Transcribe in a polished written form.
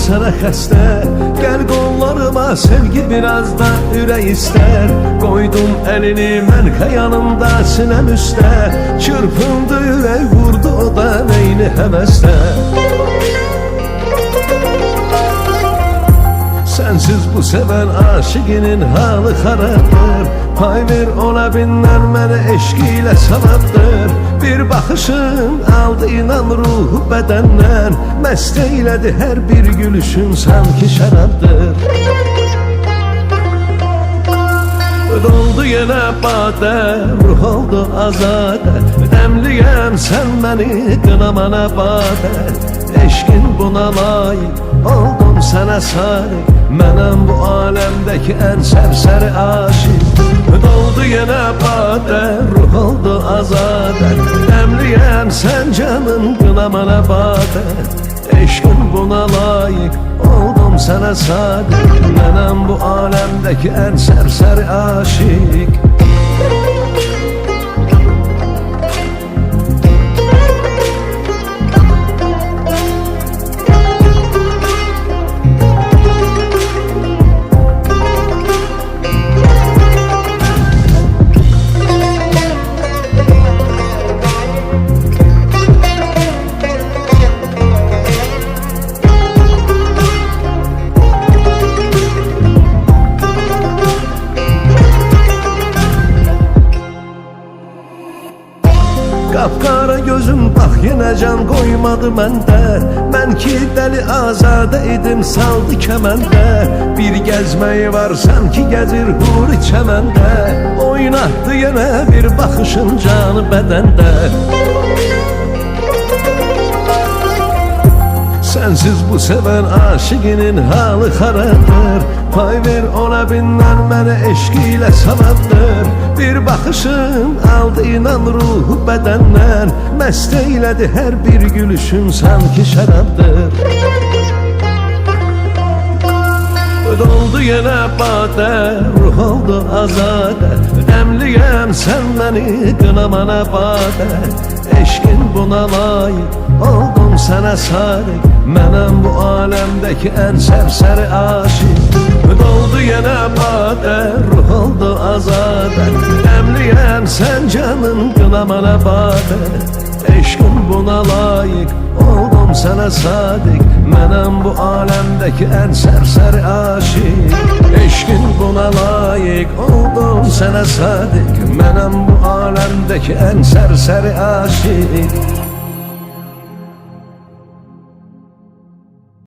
sənə xəstə. Gəl qollarıma sevgi biraz da ürək istər. Qoydum əlini mən xəyanımda sinəm üstə. Çırpındı ürək vurdu o da neyni həvəsdə. Sensiz bu seven aşıqinin halı xarabdır. Pay ver ona binler mənə eşq ilə savabdır. Bir baxışın aldı inan ruhu bədəndən. Məst eylədi hər bir gülüşün sanki şərabdır. Doldu yenə badə, ruh oldu azadə. Dəmliyəm sən məni qınamana badə. Eşqin buna layiq, oldum sənə sadiq. Mənəm bu aləmdəki ən sərsəri aşiq. Doldu yenə badə, ruh oldu azadə. Dəmliyəm sən canım qınamana badə. Eşqin buna layiq, oldum sənə sadiq. Mənəm bu aləmdəki ən sərsəri aşiq. Qapqara gözüm bax yenə can qoymadı məndə. Mən ki dəli azadə idim saldı kəməndə. Bir gəzməyi var sanki gəzir huri çəməndə. Oynatdı yenə bir baxışın canı bədəndə. Sensiz bu seven aşıqinin halı xarabdır. Pay ver ona binler mənə eşq ilə savabdır. Bir baxışın aldı inan ruhu bədəndən. Məst eylədi hər bir gülüşün sanki şərabdır. Doldu yenə badə, ruh oldu azadə. Dəmliyəm sən məni qınamana badə. Eşqin buna layiq, oldum sənə sadiq. Mənəm bu aləmdəki ən sərsəri aşiq. Doldu yenə badə, ruh oldu azadə. Dəmliyəm sən canım qınamana badə. Eşqin buna layiq, oldum sənə sadiq. Mənəm bu aləmdəki ən sərsəri aşiq. Eşqin buna layiq, oldum sənə sadiq. Mənəm bu aləmdəki ən sərsəri aşiq.